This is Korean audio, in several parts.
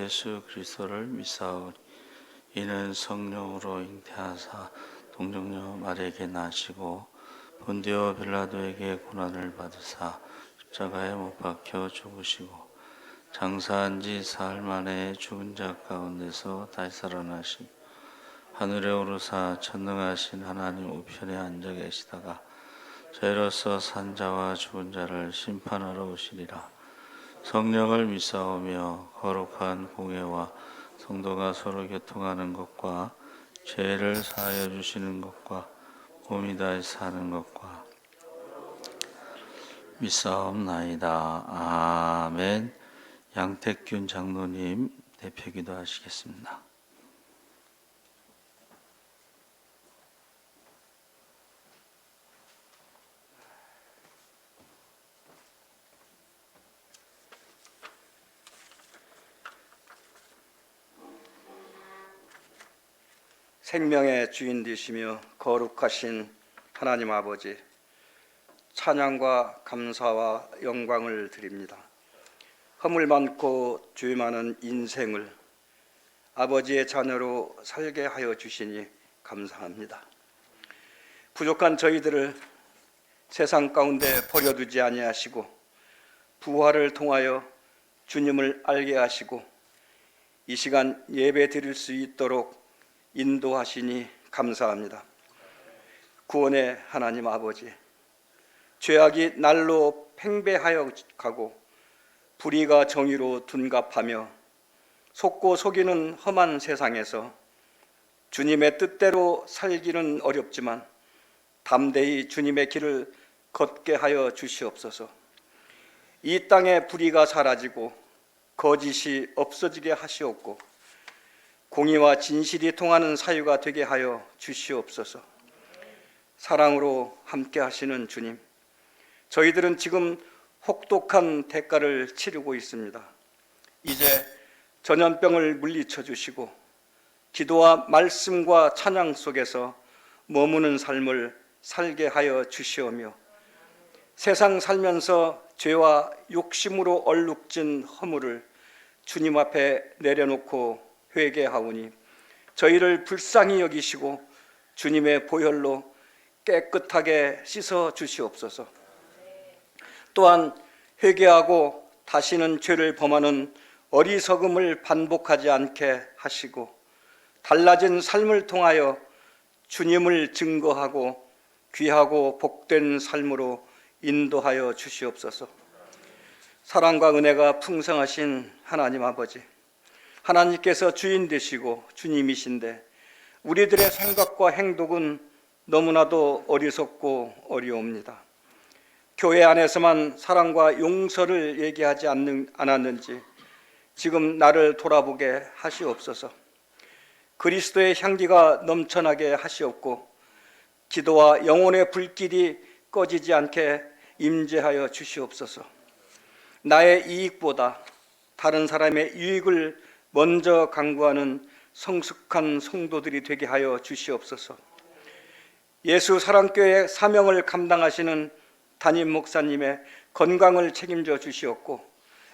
예수 그리스도를 믿사오니 이는 성령으로 잉태하사 동정녀 마리아에게 나시고 본디오 빌라도에게 고난을 받으사 십자가에 못 박혀 죽으시고 장사한 지 사흘 만에 죽은 자 가운데서 다시 살아나시고 하늘에 오르사 전능하신 하나님 우편에 앉아 계시다가 저희로서 산 자와 죽은 자를 심판하러 오시리라. 성령을 믿사오며 거룩한 공회와 성도가 서로 교통하는 것과 죄를 사하여 주시는 것과 몸이 다시 사는 것과 믿사옵나이다. 아멘. 양택균 장로님 대표기도 하시겠습니다. 생명의 주인 되시며 거룩하신 하나님 아버지, 찬양과 감사와 영광을 드립니다. 허물 많고 죄 많은 인생을 아버지의 자녀로 살게 하여 주시니 감사합니다. 부족한 저희들을 세상 가운데 버려두지 아니하시고 부활을 통하여 주님을 알게 하시고 이 시간 예배 드릴 수 있도록 인도하시니 감사합니다. 구원의 하나님 아버지, 죄악이 날로 팽배하여 가고 불의가 정의로 둔갑하며 속고 속이는 험한 세상에서 주님의 뜻대로 살기는 어렵지만 담대히 주님의 길을 걷게 하여 주시옵소서. 이 땅에 불의가 사라지고 거짓이 없어지게 하시옵고 공의와 진실이 통하는 사유가 되게 하여 주시옵소서. 사랑으로 함께 하시는 주님, 저희들은 지금 혹독한 대가를 치르고 있습니다. 이제 전염병을 물리쳐 주시고 기도와 말씀과 찬양 속에서 머무는 삶을 살게 하여 주시오며 세상 살면서 죄와 욕심으로 얼룩진 허물을 주님 앞에 내려놓고 회개하오니 저희를 불쌍히 여기시고 주님의 보혈로 깨끗하게 씻어 주시옵소서. 또한 회개하고 다시는 죄를 범하는 어리석음을 반복하지 않게 하시고 달라진 삶을 통하여 주님을 증거하고 귀하고 복된 삶으로 인도하여 주시옵소서. 사랑과 은혜가 풍성하신 하나님 아버지, 하나님께서 주인 되시고 주님이신데 우리들의 생각과 행동은 너무나도 어리석고 어려웁니다. 교회 안에서만 사랑과 용서를 얘기하지 않았는지 지금 나를 돌아보게 하시옵소서. 그리스도의 향기가 넘쳐나게 하시옵고 기도와 영혼의 불길이 꺼지지 않게 임재하여 주시옵소서. 나의 이익보다 다른 사람의 유익을 먼저 강구하는 성숙한 성도들이 되게 하여 주시옵소서. 예수 사랑교회 사명을 감당하시는 담임 목사님의 건강을 책임져 주시옵고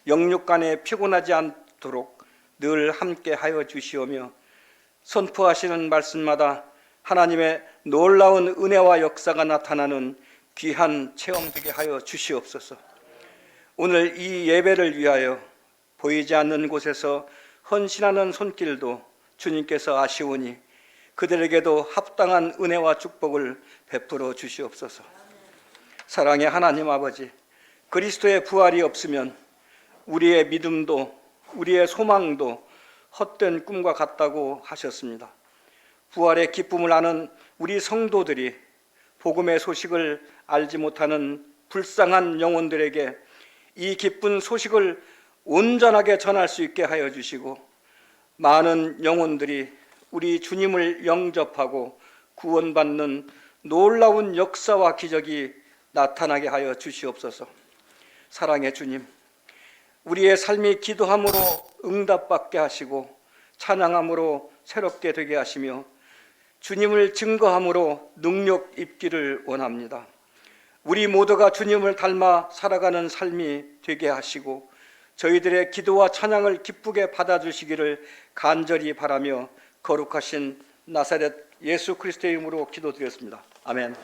영육간에 피곤하지 않도록 늘 함께 하여 주시오며 선포하시는 말씀마다 하나님의 놀라운 은혜와 역사가 나타나는 귀한 체험 되게 하여 주시옵소서. 오늘 이 예배를 위하여 보이지 않는 곳에서 헌신하는 손길도 주님께서 아시오니 그들에게도 합당한 은혜와 축복을 베풀어 주시옵소서. 사랑의 하나님 아버지, 그리스도의 부활이 없으면 우리의 믿음도 우리의 소망도 헛된 꿈과 같다고 하셨습니다. 부활의 기쁨을 아는 우리 성도들이 복음의 소식을 알지 못하는 불쌍한 영혼들에게 이 기쁜 소식을 온전하게 전할 수 있게 하여 주시고 많은 영혼들이 우리 주님을 영접하고 구원받는 놀라운 역사와 기적이 나타나게 하여 주시옵소서. 사랑의 주님, 우리의 삶이 기도함으로 응답받게 하시고 찬양함으로 새롭게 되게 하시며 주님을 증거함으로 능력 입기를 원합니다. 우리 모두가 주님을 닮아 살아가는 삶이 되게 하시고 저희들의 기도와 찬양을 기쁘게 받아주시기를 간절히 바라며 거룩하신 나사렛 예수 그리스도의 이름으로 기도드렸습니다. 아멘.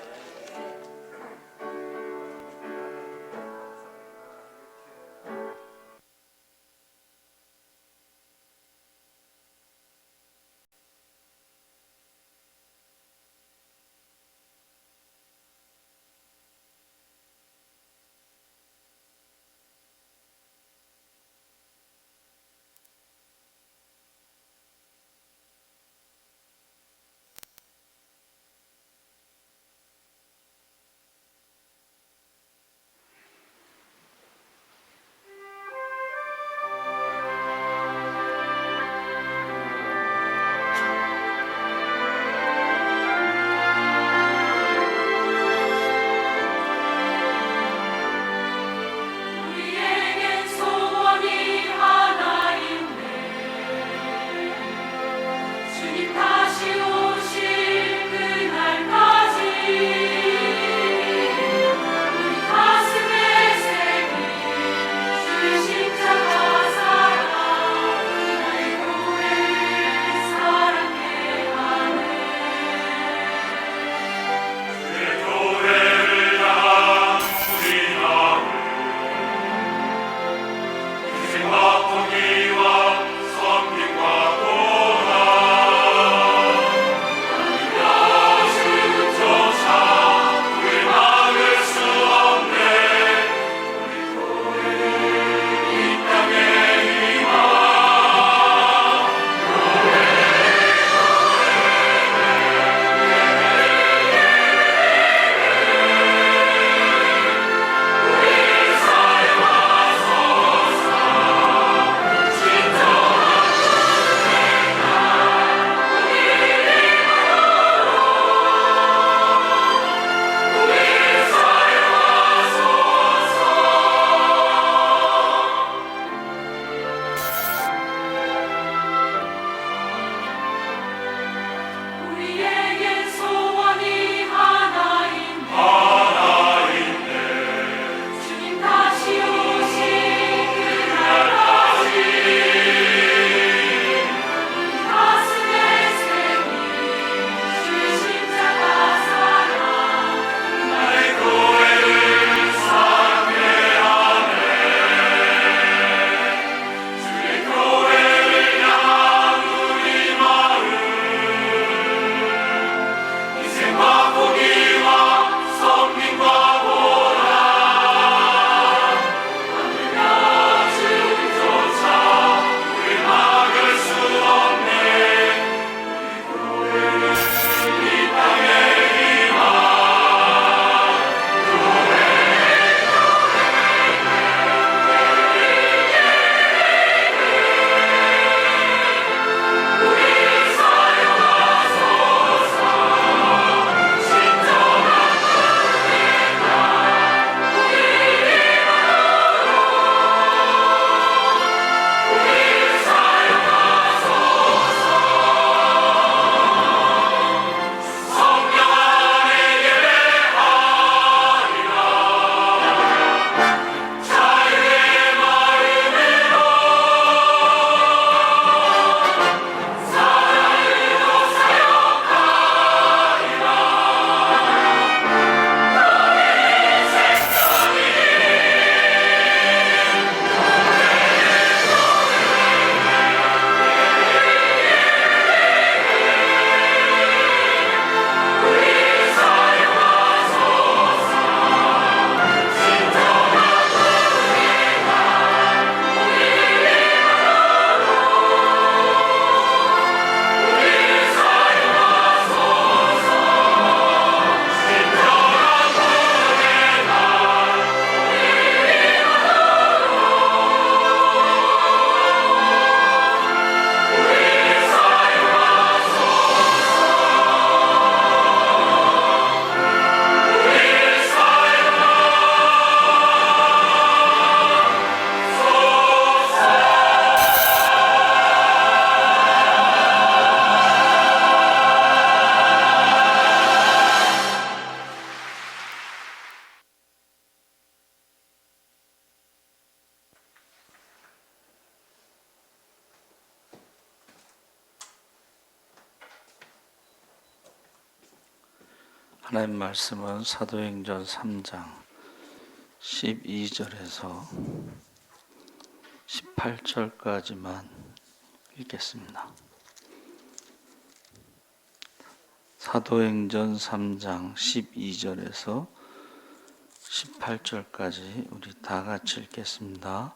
하나님 말씀은 사도행전 3장 12절에서 18절까지만 읽겠습니다. 사도행전 3장 12절에서 18절까지 우리 다 같이 읽겠습니다.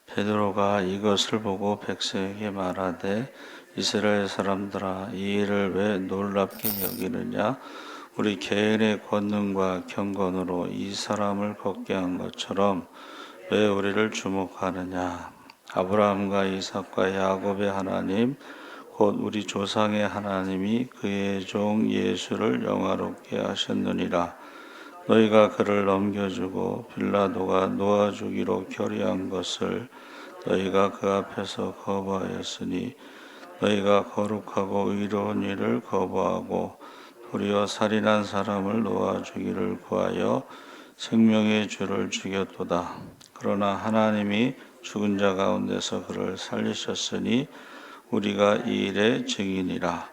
베드로가 이것을 보고 백성에게 말하되 이스라엘 사람들아, 이 일을 왜 놀랍게 여기느냐? 우리 개인의 권능과 경건으로 이 사람을 걷게 한 것처럼 왜 우리를 주목하느냐? 아브라함과 이삭과 야곱의 하나님 곧 우리 조상의 하나님이 그의 종 예수를 영화롭게 하셨느니라. 너희가 그를 넘겨주고 빌라도가 놓아주기로 결의한 것을 너희가 그 앞에서 거부하였으니 너희가 거룩하고 의로운 일을 거부하고 도리어 살인한 사람을 놓아주기를 구하여 생명의 주를 죽였도다. 그러나 하나님이 죽은 자 가운데서 그를 살리셨으니 우리가 이 일의 증인이라.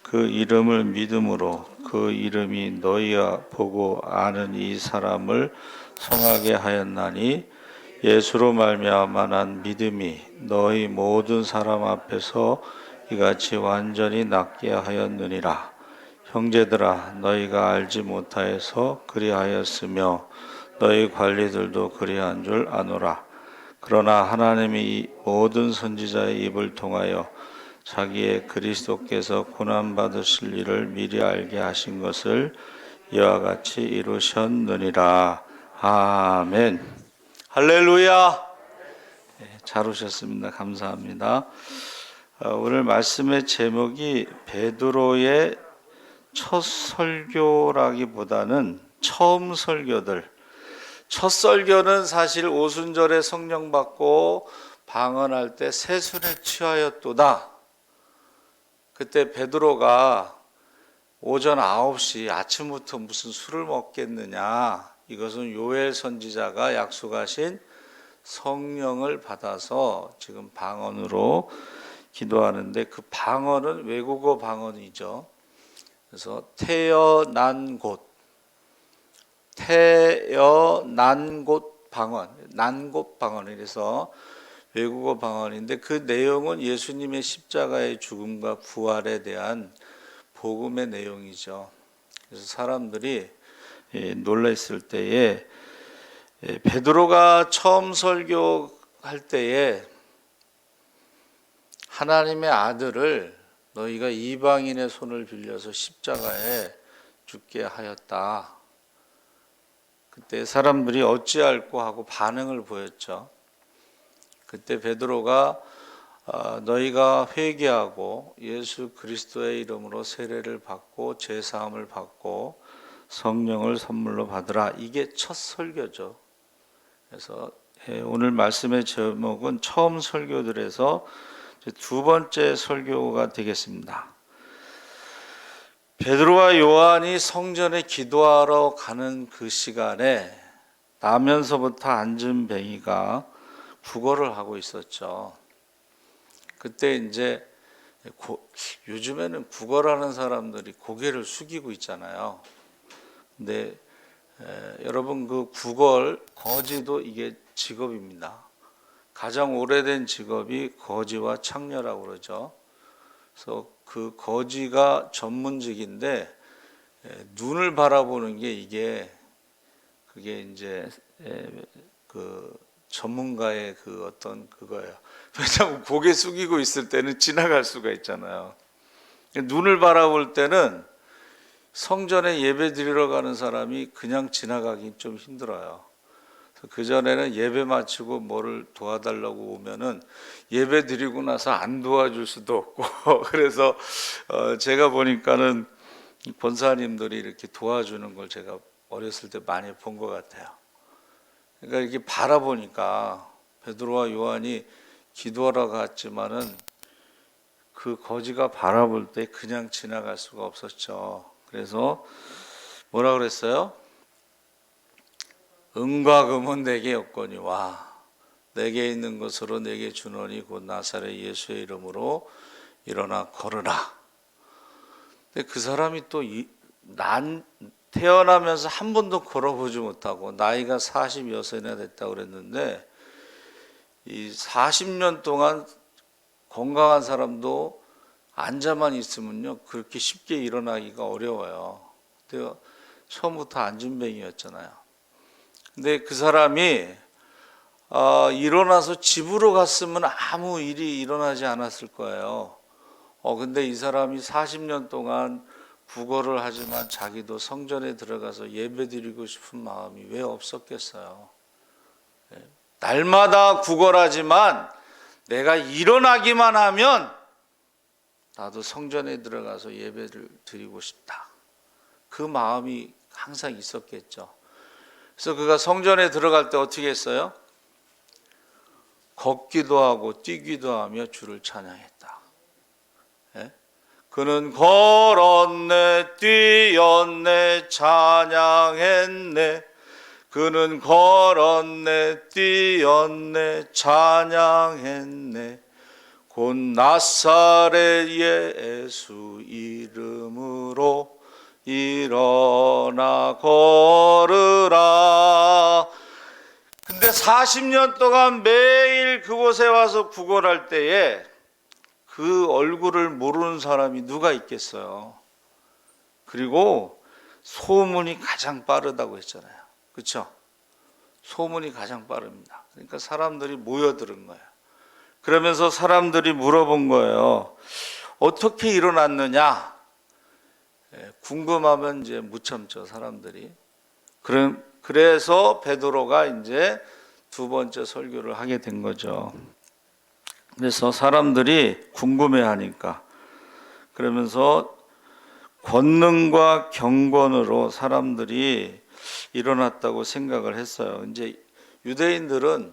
그 이름을 믿음으로 그 이름이 너희가 보고 아는 이 사람을 성하게 하였나니 예수로 말미암아 난 믿음이 너희 모든 사람 앞에서 이같이 완전히 낫게 하였느니라. 형제들아, 너희가 알지 못하여서 그리하였으며 너희 관리들도 그리한 줄 아노라. 그러나 하나님이 이 모든 선지자의 입을 통하여 자기의 그리스도께서 고난받으실 일을 미리 알게 하신 것을 이와 같이 이루셨느니라. 아멘. 할렐루야. 잘 오셨습니다. 감사합니다. 오늘 말씀의 제목이 베드로의 첫 설교라기보다는 처음 설교들. 첫 설교는 사실 오순절에 성령 받고 방언할 때 세순에 취하였도다. 그때 베드로가 오전 9시 아침부터 무슨 술을 먹겠느냐. 이것은 요엘 선지자가 약속하신 성령을 받아서 지금 방언으로 기도하는데 그 방언은 외국어 방언이죠. 그래서 태어난 곳 방언, 난 곳 방언이라서 외국어 방언인데 그 내용은 예수님의 십자가의 죽음과 부활에 대한 복음의 내용이죠. 그래서 사람들이 놀라 있을 때에 베드로가 처음 설교할 때에 하나님의 아들을 너희가 이방인의 손을 빌려서 십자가에 죽게 하였다. 그때 사람들이 어찌할꼬 하고 반응을 보였죠. 그때 베드로가 너희가 회개하고 예수 그리스도의 이름으로 세례를 받고 제사함을 받고 성령을 선물로 받으라. 이게 첫 설교죠. 그래서 오늘 말씀의 제목은 처음 설교들에서 두 번째 설교가 되겠습니다. 베드로와 요한이 성전에 기도하러 가는 그 시간에 나면서부터 앉은 뱅이가 구걸을 하고 있었죠. 그때 이제 요즘에는 구걸하는 사람들이 고개를 숙이고 있잖아요. 근데 여러분 그 구걸, 거지도 이게 직업입니다. 가장 오래된 직업이 거지와 창녀라고 그러죠. 그래서 그 거지가 전문직인데 눈을 바라보는 게 그게 이제 그 전문가의 그 어떤 그거예요. 왜냐하면 고개 숙이고 있을 때는 지나갈 수가 있잖아요. 눈을 바라볼 때는 성전에 예배 드리러 가는 사람이 그냥 지나가기 좀 힘들어요. 그 전에는 예배 마치고 뭐를 도와달라고 오면은 예배 드리고 나서 안 도와줄 수도 없고 그래서 제가 보니까는 권사님들이 이렇게 도와주는 걸 제가 어렸을 때 많이 본 것 같아요. 그러니까 이렇게 바라보니까 베드로와 요한이 기도하러 갔지만은 그 거지가 바라볼 때 그냥 지나갈 수가 없었죠. 그래서 뭐라 그랬어요? 은과 금은 내게 없거니와 내게 있는 것으로 내게 주노니 곧 나사렛 예수의 이름으로 일어나 걸으라. 근데 그 사람이 또 태어나면서 한 번도 걸어보지 못하고 나이가 46이나 됐다고 그랬는데 이 40년 동안 건강한 사람도 앉아만 있으면요 그렇게 쉽게 일어나기가 어려워요. 근데 처음부터 안진뱅이였잖아요. 근데 그 사람이 일어나서 집으로 갔으면 아무 일이 일어나지 않았을 거예요. 근데 이 사람이 40년 동안 구걸을 하지만 자기도 성전에 들어가서 예배드리고 싶은 마음이 왜 없었겠어요. 날마다 구걸하지만 내가 일어나기만 하면 나도 성전에 들어가서 예배를 드리고 싶다. 그 마음이 항상 있었겠죠. 그래서 그가 성전에 들어갈 때 어떻게 했어요? 걷기도 하고 뛰기도 하며 주를 찬양했다. 예? 그는 걸었네 뛰었네 찬양했네. 그는 걸었네 뛰었네 찬양했네. 곧 나사렛 예수 이름으로 일어나 걸으라. 근데 40년 동안 매일 그곳에 와서 구걸할 때에 그 얼굴을 모르는 사람이 누가 있겠어요. 그리고 소문이 가장 빠르다고 했잖아요. 그렇죠? 소문이 가장 빠릅니다. 그러니까 사람들이 모여드는 거예요. 그러면서 사람들이 물어본 거예요. 어떻게 일어났느냐? 궁금하면 이제 못 참죠, 사람들이. 그래서 베드로가 이제 두 번째 설교를 하게 된 거죠. 그래서 사람들이 궁금해하니까 그러면서 권능과 경건으로 사람들이 일어났다고 생각을 했어요. 이제 유대인들은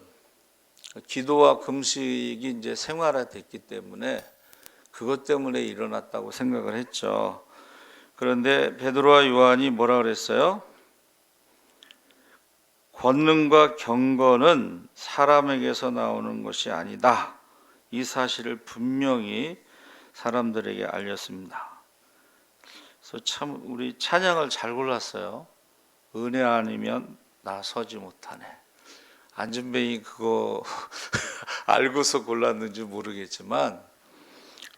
기도와 금식이 이제 생활화됐기 때문에 그것 때문에 일어났다고 생각을 했죠. 그런데 베드로와 요한이 뭐라 그랬어요? 권능과 경건은 사람에게서 나오는 것이 아니다. 이 사실을 분명히 사람들에게 알렸습니다. 그래서 참 우리 찬양을 잘 골랐어요. 은혜 아니면 나 서지 못하네. 안진뱅이 그거 알고서 골랐는지 모르겠지만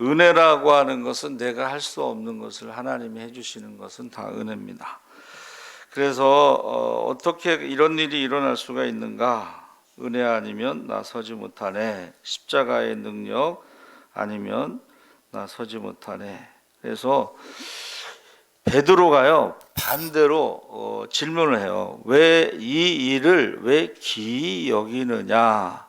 은혜라고 하는 것은 내가 할 수 없는 것을 하나님이 해주시는 것은 다 은혜입니다. 그래서 어떻게 이런 일이 일어날 수가 있는가? 은혜 아니면 나 서지 못하네. 십자가의 능력 아니면 나 서지 못하네. 그래서 베드로가요 반대로 질문을 해요. 왜 이 일을 왜 기이 여기느냐?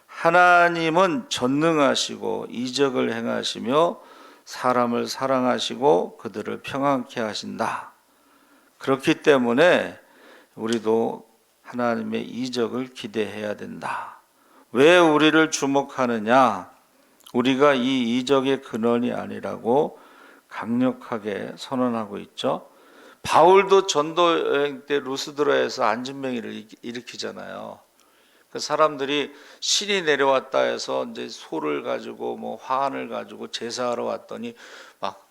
하나님은 전능하시고 이적을 행하시며 사람을 사랑하시고 그들을 평안케 하신다. 그렇기 때문에 우리도 하나님의 이적을 기대해야 된다. 왜 우리를 주목하느냐? 우리가 이 이적의 근원이 아니라고 강력하게 선언하고 있죠. 바울도 전도 여행 때 루스드라에서 안진뱅이를 일으키잖아요. 그 사람들이 신이 내려왔다 해서 이제 소를 가지고 뭐 화환을 가지고 제사하러 왔더니 막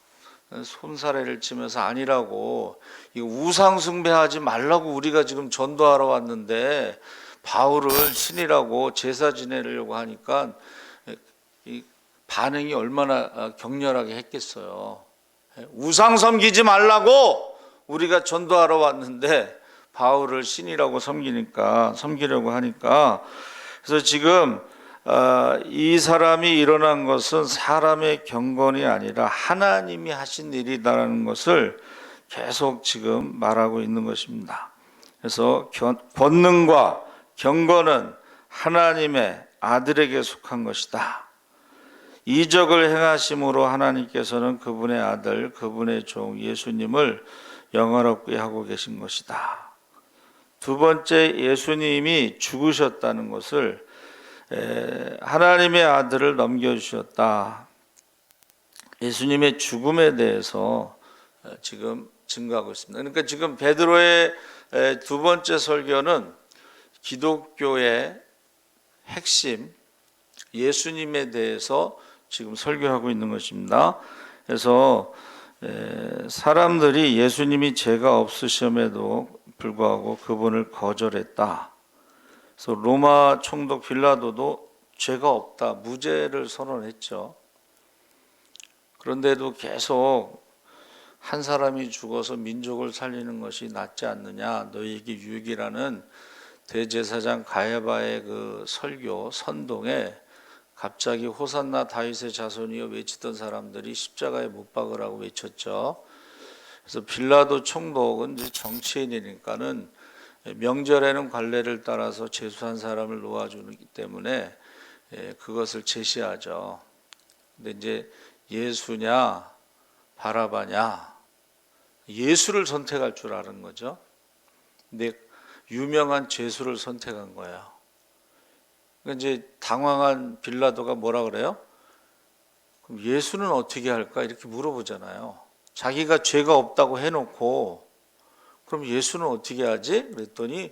손사래를 치면서 아니라고 이거 우상 숭배하지 말라고 우리가 지금 전도하러 왔는데 바울을 신이라고 제사 지내려고 하니까 이 반응이 얼마나 격렬하게 했겠어요. 우상 섬기지 말라고 우리가 전도하러 왔는데 바울을 신이라고 섬기려고 하니까 그래서 지금 이 사람이 일어난 것은 사람의 경건이 아니라 하나님이 하신 일이라는 것을 계속 지금 말하고 있는 것입니다. 그래서 권능과 경건은 하나님의 아들에게 속한 것이다. 이적을 행하심으로 하나님께서는 그분의 아들, 그분의 종 예수님을 영화롭게 하고 계신 것이다. 두 번째, 예수님이 죽으셨다는 것을 하나님의 아들을 넘겨주셨다. 예수님의 죽음에 대해서 지금 증거하고 있습니다. 그러니까 지금 베드로의 두 번째 설교는 기독교의 핵심 예수님에 대해서 지금 설교하고 있는 것입니다. 그래서 사람들이 예수님이 죄가 없으심에도 불구하고 그분을 거절했다. 그래서 로마 총독 빌라도도 죄가 없다, 무죄를 선언했죠. 그런데도 계속 한 사람이 죽어서 민족을 살리는 것이 낫지 않느냐, 너희에게 유익이라는 대제사장 가야바의 그 설교 선동에 갑자기 호산나 다윗의 자손이여 외치던 사람들이 십자가에 못 박으라고 외쳤죠. 그래서 빌라도 총독은 이제 정치인이니까는 명절에는 관례를 따라서 제수한 사람을 놓아주기 때문에 그것을 제시하죠. 근데 이제 예수냐 바라바냐, 예수를 선택할 줄 아는 거죠. 근데 유명한 죄수를 선택한 거예요. 그러니까 이제 당황한 빌라도가 뭐라 그래요? 그럼 예수는 어떻게 할까? 이렇게 물어보잖아요. 자기가 죄가 없다고 해놓고 그럼 예수는 어떻게 하지? 그랬더니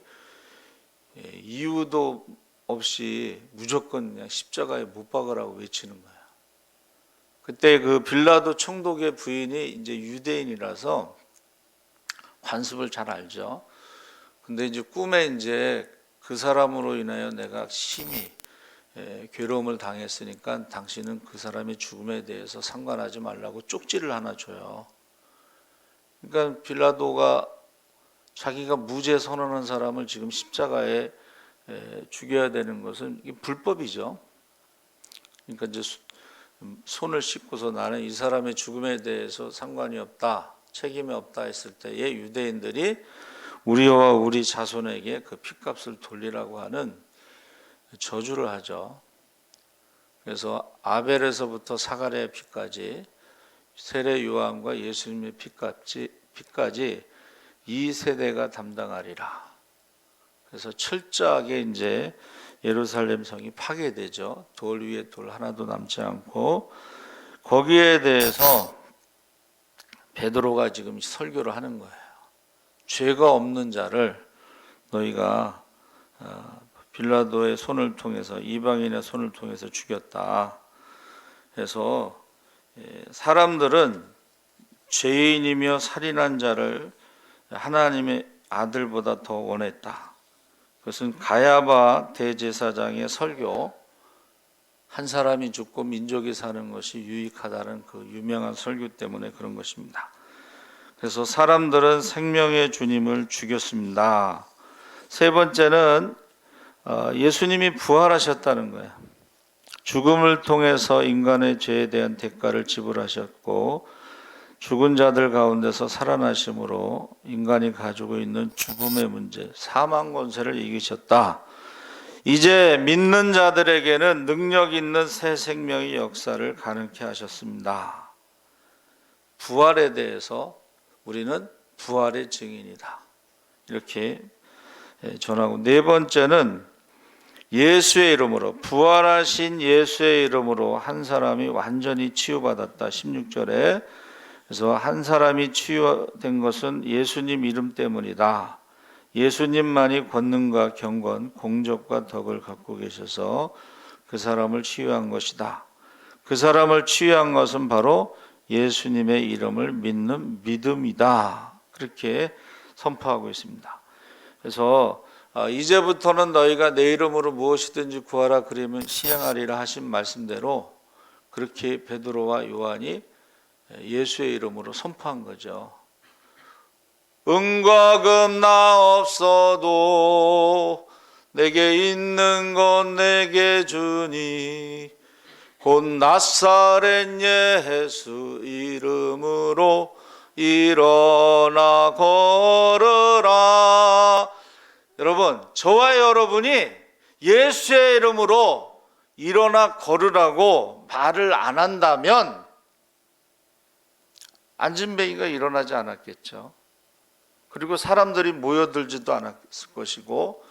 이유도 없이 무조건 그냥 십자가에 못 박으라고 외치는 거예요. 그때 그 빌라도 총독의 부인이 이제 유대인이라서 관습을 잘 알죠. 근데 이제 꿈에 이제 그 사람으로 인하여 내가 심히 괴로움을 당했으니까 당신은 그 사람의 죽음에 대해서 상관하지 말라고 쪽지를 하나 줘요. 그러니까 빌라도가 자기가 무죄 선언한 사람을 지금 십자가에 죽여야 되는 것은 이게 불법이죠. 그러니까 이제 손을 씻고서 나는 이 사람의 죽음에 대해서 상관이 없다, 책임이 없다 했을 때에 유대인들이 우리와 우리 자손에게 그 핏값을 돌리라고 하는 저주를 하죠. 그래서 아벨에서부터 사가랴의 피까지, 세례 요한과 예수님의 피까지 이 세대가 담당하리라. 그래서 철저하게 이제 예루살렘 성이 파괴되죠. 돌 위에 돌 하나도 남지 않고, 거기에 대해서 베드로가 지금 설교를 하는 거예요. 죄가 없는 자를 너희가 빌라도의 손을 통해서, 이방인의 손을 통해서 죽였다. 해서 사람들은 죄인이며 살인한 자를 하나님의 아들보다 더 원했다. 그것은 가야바 대제사장의 설교, 한 사람이 죽고 민족이 사는 것이 유익하다는 그 유명한 설교 때문에 그런 것입니다. 그래서 사람들은 생명의 주님을 죽였습니다. 세 번째는 예수님이 부활하셨다는 거예요. 죽음을 통해서 인간의 죄에 대한 대가를 지불하셨고, 죽은 자들 가운데서 살아나심으로 인간이 가지고 있는 죽음의 문제, 사망 권세를 이기셨다. 이제 믿는 자들에게는 능력 있는 새 생명의 역사를 가능케 하셨습니다. 부활에 대해서 우리는 부활의 증인이다, 이렇게 전하고, 네 번째는 예수의 이름으로, 부활하신 예수의 이름으로 한 사람이 완전히 치유받았다. 16절에 그래서 한 사람이 치유된 것은 예수님 이름 때문이다. 예수님만이 권능과 경건, 공적과 덕을 갖고 계셔서 그 사람을 치유한 것이다. 그 사람을 치유한 것은 바로 예수님의 이름을 믿는 믿음이다. 그렇게 선포하고 있습니다. 그래서 이제부터는 너희가 내 이름으로 무엇이든지 구하라 그러면 시행하리라 하신 말씀대로 그렇게 베드로와 요한이 예수의 이름으로 선포한 거죠. 은과 금 나 없어도 내게 있는 건 내게 주니 곧 나사렛 예수 이름으로 일어나 걸으라. 여러분, 저와 여러분이 예수의 이름으로 일어나 걸으라고 말을 안 한다면 안진뱅이가 일어나지 않았겠죠. 그리고 사람들이 모여들지도 않았을 것이고,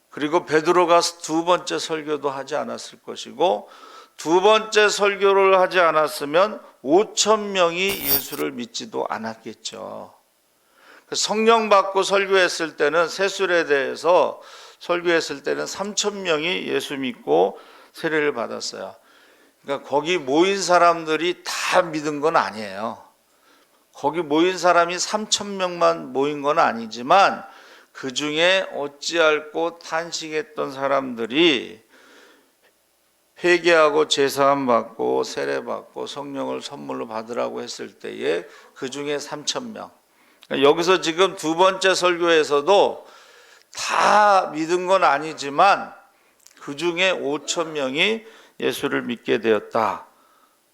그리고 베드로가 두 번째 설교도 하지 않았을 것이고, 두 번째 설교를 하지 않았으면 5,000명이 예수를 믿지도 않았겠죠. 성령 받고 설교했을 때는, 세술에 대해서 설교했을 때는 3,000명이 예수 믿고 세례를 받았어요. 그러니까 거기 모인 사람들이 다 믿은 건 아니에요. 거기 모인 사람이 3,000명만 모인 건 아니지만 그 중에 어찌할꼬 탄식했던 사람들이 회개하고 제사함 받고 세례 받고 성령을 선물로 받으라고 했을 때에 그 중에 3,000명. 여기서 지금 두 번째 설교에서도 다 믿은 건 아니지만 그 중에 5,000명이 예수를 믿게 되었다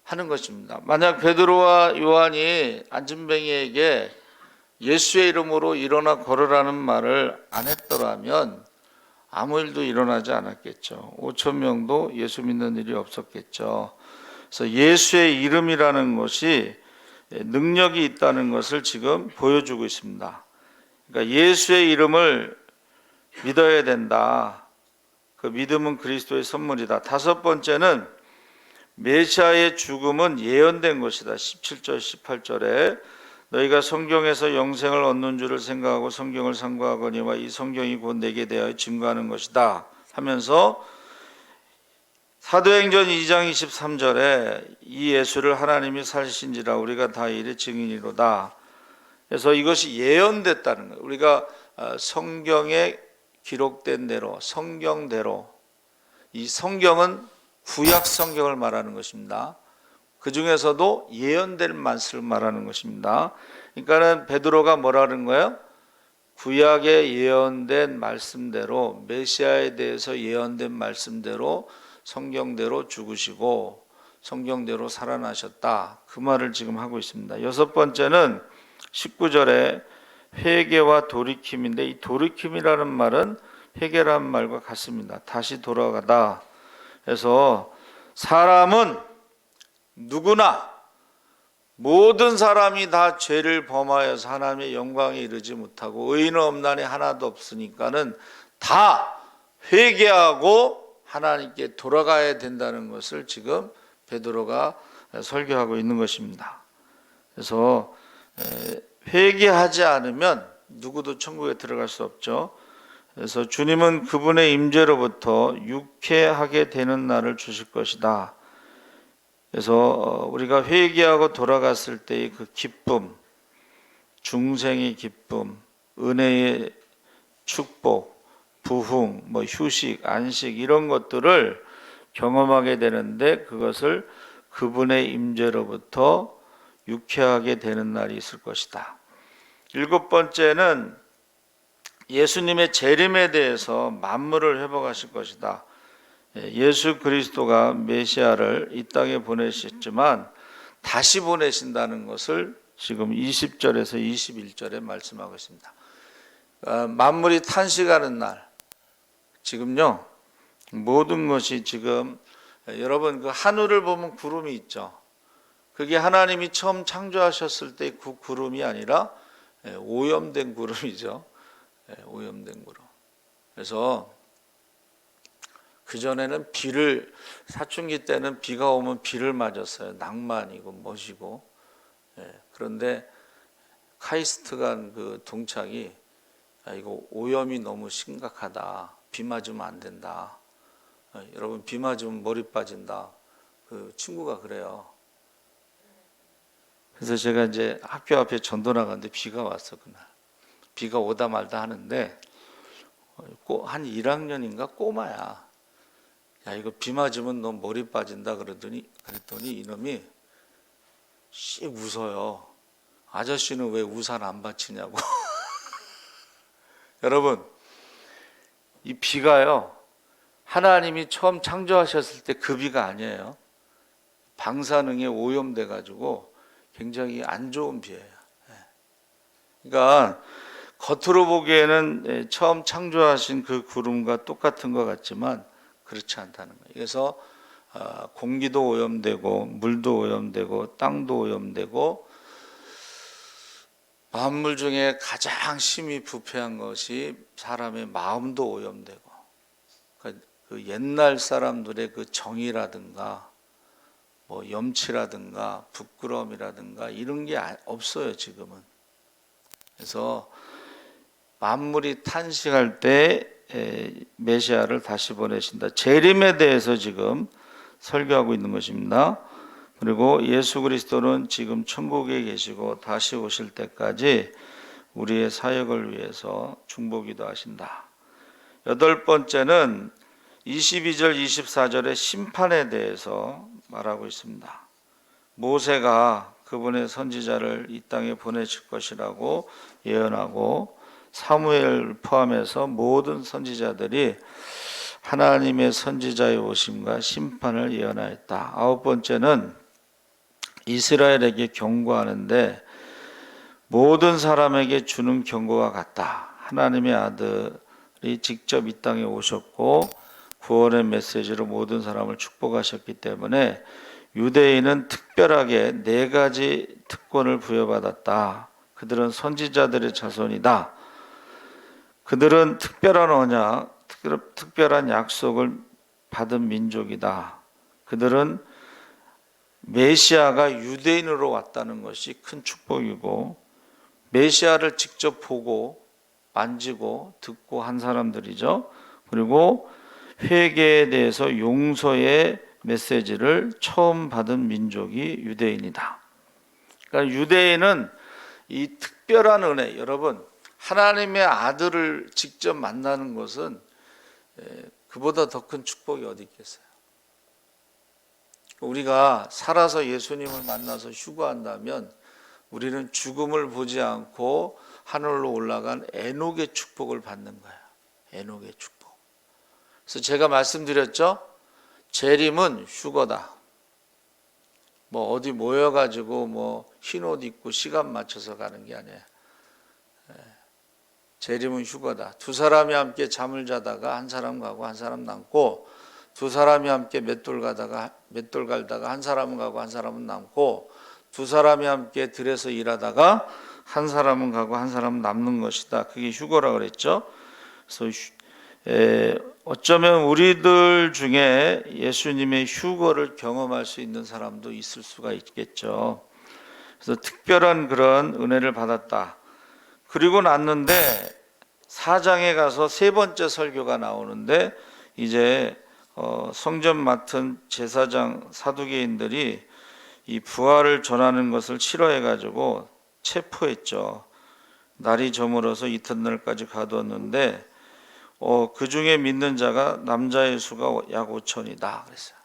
하는 것입니다. 만약 베드로와 요한이 안진뱅이에게 예수의 이름으로 일어나 걸으라는 말을 안 했더라면 아무 일도 일어나지 않았겠죠. 5,000명도 예수 믿는 일이 없었겠죠. 그래서 예수의 이름이라는 것이 능력이 있다는 것을 지금 보여주고 있습니다. 그러니까 예수의 이름을 믿어야 된다. 그 믿음은 그리스도의 선물이다. 다섯 번째는 메시아의 죽음은 예언된 것이다. 17절 18절에 너희가 성경에서 영생을 얻는 줄을 생각하고 성경을 상고하거니와 이 성경이 곧 내게 대하여 증거하는 것이다 하면서 사도행전 2장 23절에 이 예수를 하나님이 살리신지라 우리가 다 이의 증인이로다. 그래서 이것이 예언됐다는 거예요. 우리가 성경에 기록된 대로 성경대로, 이 성경은 구약 성경을 말하는 것입니다. 그 중에서도 예언된 말씀을 말하는 것입니다. 그러니까는 베드로가 뭐라는 거예요? 구약에 예언된 말씀대로, 메시아에 대해서 예언된 말씀대로 성경대로 죽으시고 성경대로 살아나셨다. 그 말을 지금 하고 있습니다. 여섯 번째는 19절에 회개와 돌이킴인데, 이 돌이킴이라는 말은 회개라는 말과 같습니다. 다시 돌아가다. 그래서 사람은 누구나, 모든 사람이 다 죄를 범하여서 하나님의 영광에 이르지 못하고 의인은 없나니 하나도 없으니까는 다 회개하고 하나님께 돌아가야 된다는 것을 지금 베드로가 설교하고 있는 것입니다. 그래서 회개하지 않으면 누구도 천국에 들어갈 수 없죠. 그래서 주님은 그분의 임재로부터 유쾌하게 되는 날을 주실 것이다. 그래서 우리가 회개하고 돌아갔을 때의 그 기쁨, 중생의 기쁨, 은혜의 축복, 부흥, 휴식, 안식 이런 것들을 경험하게 되는데 그것을 그분의 임재로부터 유쾌하게 되는 날이 있을 것이다. 일곱 번째는 예수님의 재림에 대해서 만물을 회복하실 것이다. 예수 그리스도가 메시아를 이 땅에 보내셨지만 다시 보내신다는 것을 지금 20절에서 21절에 말씀하고 있습니다. 만물이 탄식하는 날, 지금요 모든 것이 지금 여러분 그 하늘을 보면 구름이 있죠. 그게 하나님이 처음 창조하셨을 때 그 구름이 아니라 오염된 구름이죠. 오염된 구름. 그래서 그전에는 비를, 사춘기 때는 비가 오면 비를 맞았어요. 낭만이고 멋이고. 그런데 카이스트가 그 동창이 이거 오염이 너무 심각하다. 비 맞으면 안 된다. 여러분 비 맞으면 머리 빠진다. 그 친구가 그래요. 그래서 제가 이제 학교 앞에 전도 나갔는데 비가 왔어 그날. 비가 오다 말다 하는데 한 1학년인가 꼬마야. 야 이거 비 맞으면 너 머리 빠진다 그랬더니 이놈이 씩 웃어요. 아저씨는 왜 우산 안 받치냐고. 여러분 이 비가요 하나님이 처음 창조하셨을 때 그 비가 아니에요. 방사능에 오염돼 가지고 굉장히 안 좋은 비예요. 그러니까 겉으로 보기에는 처음 창조하신 그 구름과 똑같은 것 같지만 그렇지 않다는 거예요. 그래서 공기도 오염되고 물도 오염되고 땅도 오염되고 만물 중에 가장 심히 부패한 것이 사람의 마음도 오염되고 그 옛날 사람들의 그 정의라든가 염치라든가 부끄러움이라든가 이런 게 없어요 지금은. 그래서 만물이 탄식할 때 메시아를 다시 보내신다. 재림에 대해서 지금 설교하고 있는 것입니다. 그리고 예수 그리스도는 지금 천국에 계시고 다시 오실 때까지 우리의 사역을 위해서 중보기도 하신다. 여덟 번째는 22절 24절의 심판에 대해서 말하고 있습니다. 모세가 그분의 선지자를 이 땅에 보내실 것이라고 예언하고 사무엘 포함해서 모든 선지자들이 하나님의 선지자의 오심과 심판을 예언하였다. 아홉 번째는 이스라엘에게 경고하는데 모든 사람에게 주는 경고와 같다. 하나님의 아들이 직접 이 땅에 오셨고 구원의 메시지로 모든 사람을 축복하셨기 때문에 유대인은 특별하게 네 가지 특권을 부여받았다. 그들은 선지자들의 자손이다. 그들은 특별한 언약, 특별한 약속을 받은 민족이다. 그들은 메시아가 유대인으로 왔다는 것이 큰 축복이고 메시아를 직접 보고 만지고 듣고 한 사람들이죠. 그리고 회개에 대해서 용서의 메시지를 처음 받은 민족이 유대인이다. 그러니까 유대인은 이 특별한 은혜, 여러분 하나님의 아들을 직접 만나는 것은 그보다 더 큰 축복이 어디 있겠어요? 우리가 살아서 예수님을 만나서 휴거한다면 우리는 죽음을 보지 않고 하늘로 올라간 에녹의 축복을 받는 거예요. 에녹의 축복. 그래서 제가 말씀드렸죠. 재림은 휴거다. 뭐 어디 모여가지고 뭐 흰 옷 입고 시간 맞춰서 가는 게 아니에요. 재림은 휴거다. 두 사람이 함께 잠을 자다가 한 사람 가고 한 사람 남고, 두 사람이 함께 맷돌 갈다가 한 사람은 가고 한 사람은 남고, 두 사람이 함께 들에서 일하다가 한 사람은 가고 한 사람은 남는 것이다. 그게 휴거라 그랬죠. 그래서 어쩌면 우리들 중에 예수님의 휴거를 경험할 수 있는 사람도 있을 수가 있겠죠. 그래서 특별한 그런 은혜를 받았다. 그리고 났는데 4장에 가서 세 번째 설교가 나오는데 이제 성전 맡은 제사장 사두개인들이 이 부활을 전하는 것을 싫어해가지고 체포했죠. 날이 저물어서 이튿날까지 가두었는데 그 중에 믿는 자가 남자의 수가 약 5천이다 그랬어요.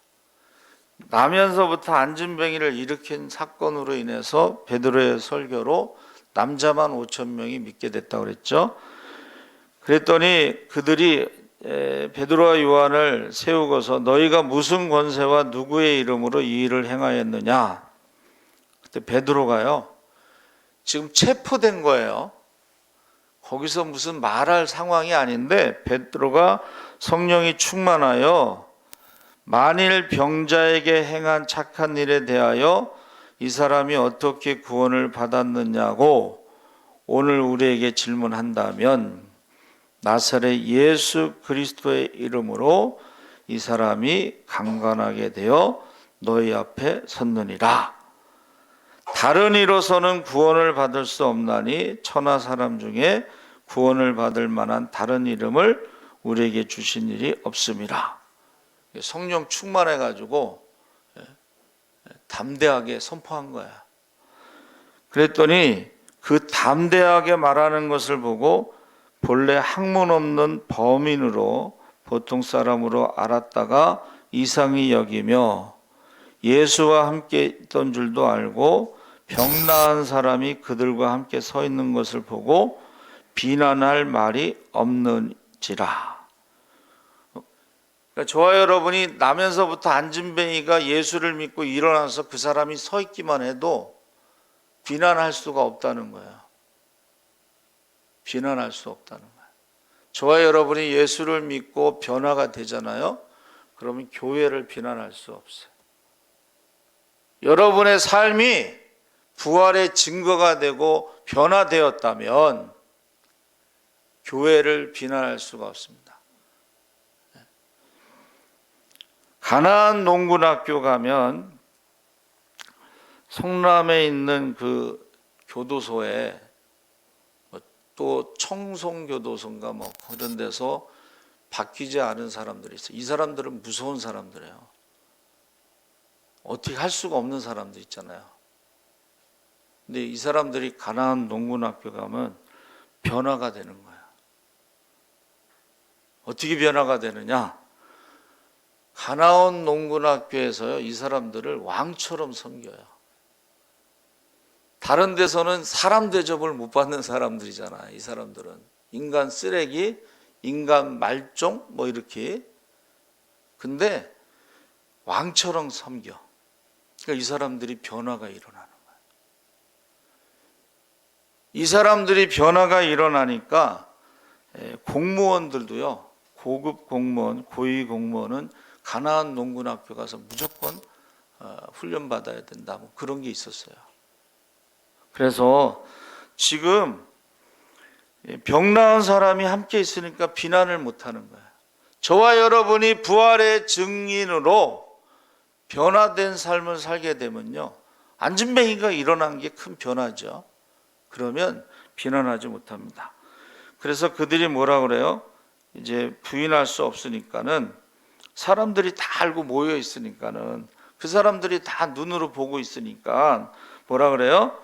나면서부터 안진뱅이를 일으킨 사건으로 인해서 베드로의 설교로 남자만 5천 명이 믿게 됐다고 그랬죠. 그랬더니 그들이 베드로와 요한을 세우고서 너희가 무슨 권세와 누구의 이름으로 이 일을 행하였느냐. 그때 베드로가요 지금 체포된 거예요. 거기서 무슨 말할 상황이 아닌데 베드로가 성령이 충만하여 만일 병자에게 행한 착한 일에 대하여 이 사람이 어떻게 구원을 받았느냐고 오늘 우리에게 질문한다면 나사렛 예수 그리스도의 이름으로 이 사람이 강건하게 되어 너희 앞에 섰느니라. 다른 이로서는 구원을 받을 수 없나니 천하 사람 중에 구원을 받을 만한 다른 이름을 우리에게 주신 일이 없음이라. 성령 충만해가지고 담대하게 선포한 거야. 그랬더니 그 담대하게 말하는 것을 보고 본래 학문 없는 범인으로 보통 사람으로 알았다가 이상히 여기며 예수와 함께 있던 줄도 알고 병 나은 사람이 그들과 함께 서 있는 것을 보고 비난할 말이 없는지라. 그러니까 저와 여러분이 나면서부터 안진뱅이가 예수를 믿고 일어나서 그 사람이 서 있기만 해도 비난할 수가 없다는 거예요. 비난할 수 없다는 거예요. 저와 여러분이 예수를 믿고 변화가 되잖아요. 그러면 교회를 비난할 수 없어요. 여러분의 삶이 부활의 증거가 되고 변화되었다면 교회를 비난할 수가 없습니다. 가나안 농군학교 가면 성남에 있는 그 교도소에 또 청송교도소인가 뭐 그런 데서 바뀌지 않은 사람들이 있어요. 이 사람들은 무서운 사람들이에요. 어떻게 할 수가 없는 사람들 있잖아요. 근데 이 사람들이 가나안 농군학교 가면 변화가 되는 거야. 어떻게 변화가 되느냐? 가나안 농군학교에서요, 이 사람들을 왕처럼 섬겨요. 다른 데서는 사람 대접을 못 받는 사람들이잖아. 이 사람들은 인간 쓰레기, 인간 말종 뭐 이렇게. 근데 왕처럼 섬겨. 그러니까 이 사람들이 변화가 일어나는 거야. 이 사람들이 변화가 일어나니까 공무원들도요, 고급 공무원, 고위 공무원은 가나안 농군학교 가서 무조건 훈련 받아야 된다. 뭐 그런 게 있었어요. 그래서 지금 병 나은 사람이 함께 있으니까 비난을 못 하는 거예요. 저와 여러분이 부활의 증인으로 변화된 삶을 살게 되면요, 안진뱅이가 일어난 게 큰 변화죠. 그러면 비난하지 못합니다. 그래서 그들이 뭐라 그래요? 이제 부인할 수 없으니까는, 사람들이 다 알고 모여 있으니까는, 그 사람들이 다 눈으로 보고 있으니까 뭐라 그래요?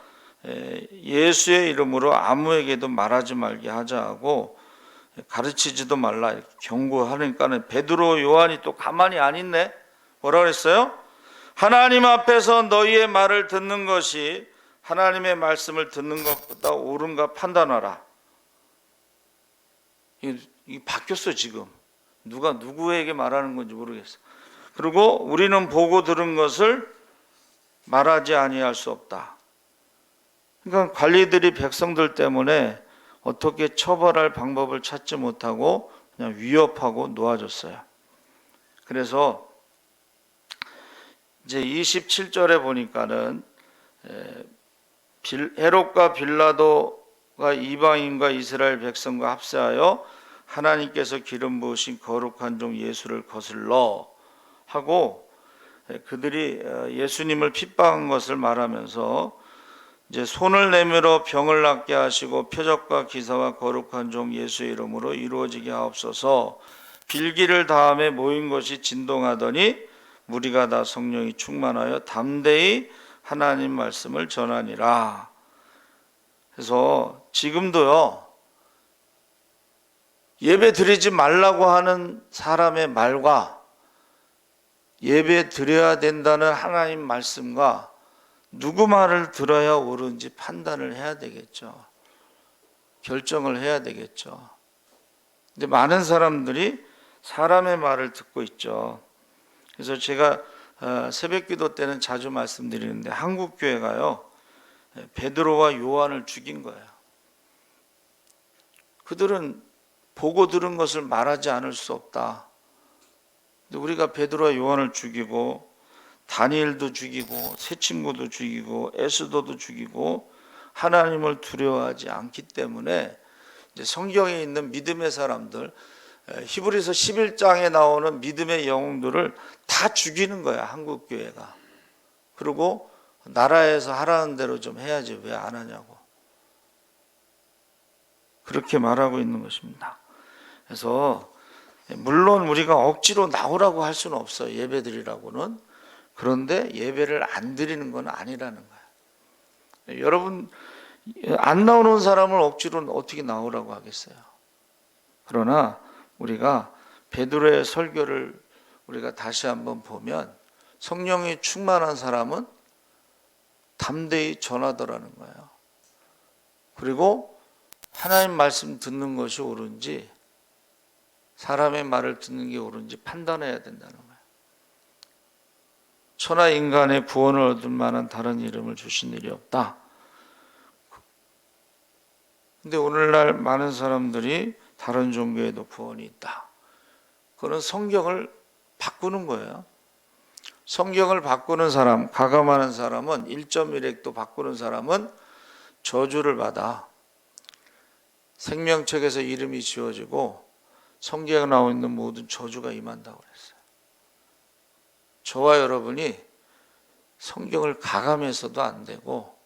예수의 이름으로 아무에게도 말하지 말게 하자 하고 가르치지도 말라 이렇게 경고하니까는 베드로 요한이 또 가만히 안 있네. 뭐라 그랬어요? 하나님 앞에서 너희의 말을 듣는 것이 하나님의 말씀을 듣는 것보다 옳은가 판단하라. 이게 바뀌었어. 지금 누가 누구에게 말하는 건지 모르겠어. 그리고 우리는 보고 들은 것을 말하지 아니할 수 없다. 그러니까 관리들이 백성들 때문에 어떻게 처벌할 방법을 찾지 못하고 그냥 위협하고 놓아줬어요. 그래서 이제 27절에 보니까는 헤롯과 빌라도가 이방인과 이스라엘 백성과 합세하여 하나님께서 기름 부으신 거룩한 종 예수를 거슬러 하고, 그들이 예수님을 핍박한 것을 말하면서 이제 손을 내밀어 병을 낫게 하시고 표적과 기사와 거룩한 종 예수의 이름으로 이루어지게 하옵소서. 빌기를 다음에 모인 것이 진동하더니 무리가 다 성령이 충만하여 담대히 하나님 말씀을 전하니라. 그래서 지금도요, 예배 드리지 말라고 하는 사람의 말과 예배 드려야 된다는 하나님 말씀과 누구 말을 들어야 옳은지 판단을 해야 되겠죠. 결정을 해야 되겠죠. 근데 많은 사람들이 사람의 말을 듣고 있죠. 그래서 제가 새벽 기도 때는 자주 말씀드리는데, 한국 교회가요, 베드로와 요한을 죽인 거예요. 그들은 보고 들은 것을 말하지 않을 수 없다. 근데 우리가 베드로와 요한을 죽이고 다니엘도 죽이고 새 친구도 죽이고 에스더도 죽이고 하나님을 두려워하지 않기 때문에 이제 성경에 있는 믿음의 사람들, 히브리서 11장에 나오는 믿음의 영웅들을 다 죽이는 거야, 한국 교회가. 그리고 나라에서 하라는 대로 좀 해야지 왜 안 하냐고 그렇게 말하고 있는 것입니다. 그래서 물론 우리가 억지로 나오라고 할 수는 없어요, 예배드리라고는. 그런데 예배를 안 드리는 건 아니라는 거예요. 여러분, 안 나오는 사람을 억지로 어떻게 나오라고 하겠어요? 그러나 우리가 베드로의 설교를 우리가 다시 한번 보면, 성령이 충만한 사람은 담대히 전하더라는 거예요. 그리고 하나님 말씀 듣는 것이 옳은지 사람의 말을 듣는 게 옳은지 판단해야 된다는 거예요. 천하 인간의 구원을 얻을 만한 다른 이름을 주신 일이 없다. 근데 오늘날 많은 사람들이 다른 종교에도 구원이 있다. 그건 성경을 바꾸는 거예요. 성경을 바꾸는 사람, 가감하는 사람은 1.1획도 바꾸는 사람은 저주를 받아. 생명책에서 이름이 지워지고 성경에 나와 있는 모든 저주가 임한다고 그랬어요. 저와 여러분이 성경을 가감해서도 안 되고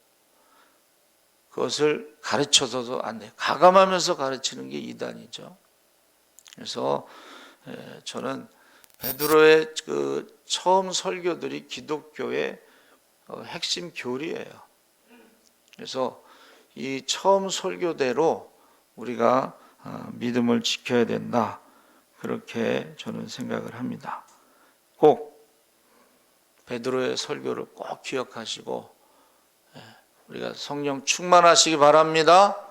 그것을 가르쳐서도 안 돼요. 가감하면서 가르치는 게 이단이죠. 그래서 저는 베드로의 그 처음 설교들이 기독교의 핵심 교리예요. 그래서 이 처음 설교대로 우리가 믿음을 지켜야 된다. 그렇게 저는 생각을 합니다. 꼭 베드로의 설교를 꼭 기억하시고 우리가 성령 충만하시기 바랍니다.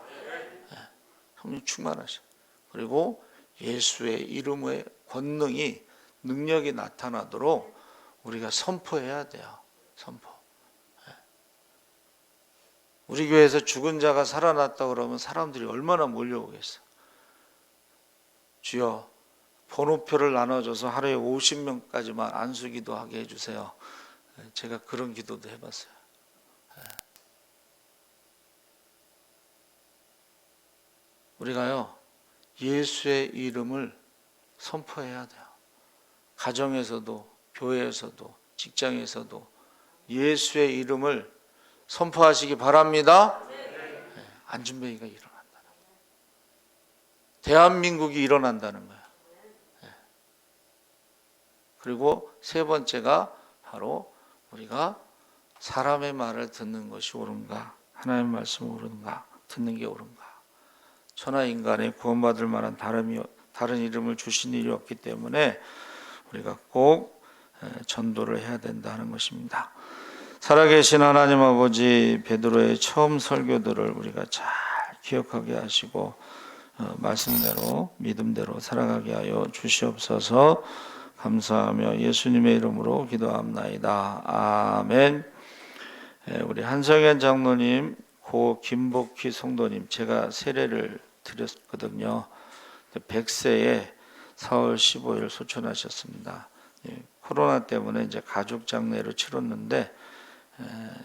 성령 충만하시. 그리고 예수의 이름의 권능이 능력이 나타나도록 우리가 선포해야 돼요. 선포. 우리 교회에서 죽은 자가 살아났다 그러면 사람들이 얼마나 몰려오겠어. 주여 번호표를 나눠줘서 하루에 50명까지만 안수기도 하게 해주세요. 제가 그런 기도도 해봤어요. 우리가요 예수의 이름을 선포해야 돼요. 가정에서도 교회에서도 직장에서도 예수의 이름을 선포하시기 바랍니다. 안준뱅이가 일어난다는 거예요. 대한민국이 일어난다는 거예요. 그리고 세 번째가 바로 우리가 사람의 말을 듣는 것이 옳은가, 하나님의 말씀이 옳은가, 듣는 게 옳은가. 천하 인간에 구원받을 만한 다른 이름을 주신 일이 없기 때문에 우리가 꼭 전도를 해야 된다는 것입니다. 살아계신 하나님 아버지, 베드로의 처음 설교들을 우리가 잘 기억하게 하시고 말씀대로 믿음대로 살아가게 하여 주시옵소서. 감사하며 예수님의 이름으로 기도합나이다. 아멘. 우리 한성현 장로님, 고 김복희 성도님, 제가 세례를 드렸거든요. 100세에 4월 15일 소천하셨습니다. 코로나 때문에 이제 가족 장례로 치렀는데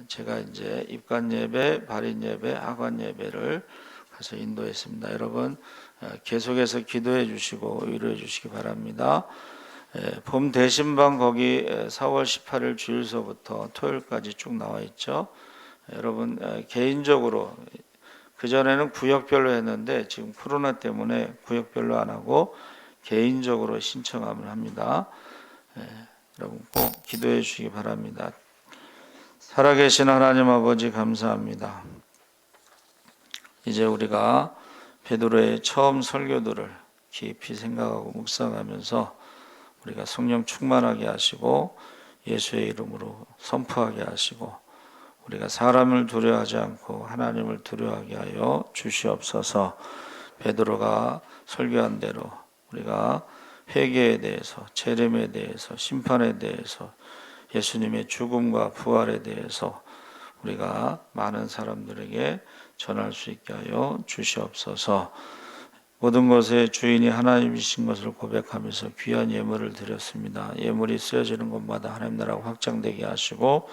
제가 이제 입관 예배, 발인 예배, 하관 예배를 가서 인도했습니다. 여러분 계속해서 기도해 주시고 위로해 주시기 바랍니다. 봄 대신방 거기 4월 18일 주일서부터 토요일까지 쭉 나와 있죠. 여러분 개인적으로 그전에는 구역별로 했는데 지금 코로나 때문에 구역별로 안 하고 개인적으로 신청함을 합니다. 여러분 꼭 기도해 주시기 바랍니다. 살아계신 하나님 아버지 감사합니다. 이제 우리가 베드로의 처음 설교들을 깊이 생각하고 묵상하면서 우리가 성령 충만하게 하시고 예수의 이름으로 선포하게 하시고 우리가 사람을 두려워하지 않고 하나님을 두려워하게 하여 주시옵소서. 베드로가 설교한 대로 우리가 회개에 대해서, 재림에 대해서, 심판에 대해서, 예수님의 죽음과 부활에 대해서 우리가 많은 사람들에게 전할 수 있게 하여 주시옵소서. 모든 것의 주인이 하나님이신 것을 고백하면서 귀한 예물을 드렸습니다. 예물이 쓰여지는 곳마다 하나님 나라가 확장되게 하시고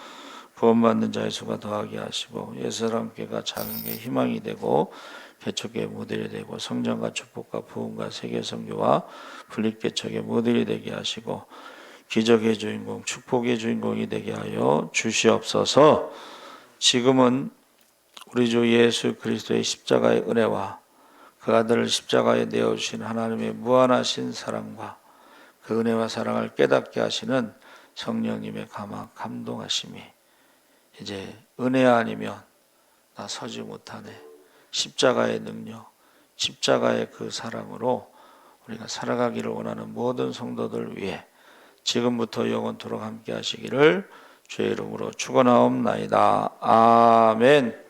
구원받는 자의 수가 더하게 하시고 옛사람교회가 작은 게 희망이 되고 개척의 모델이 되고 성장과 축복과 부흥과 세계 선교와 분립개척의 모델이 되게 하시고 기적의 주인공, 축복의 주인공이 되게 하여 주시옵소서. 지금은 우리 주 예수 그리스도의 십자가의 은혜와 그 아들을 십자가에 내어주신 하나님의 무한하신 사랑과 그 은혜와 사랑을 깨닫게 하시는 성령님의 감동하심이 이제 은혜 아니면 나 서지 못하네. 십자가의 능력, 십자가의 그 사랑으로 우리가 살아가기를 원하는 모든 성도들 위해 지금부터 영원토록 함께 하시기를 주의 이름으로 축원하옵나이다. 아멘.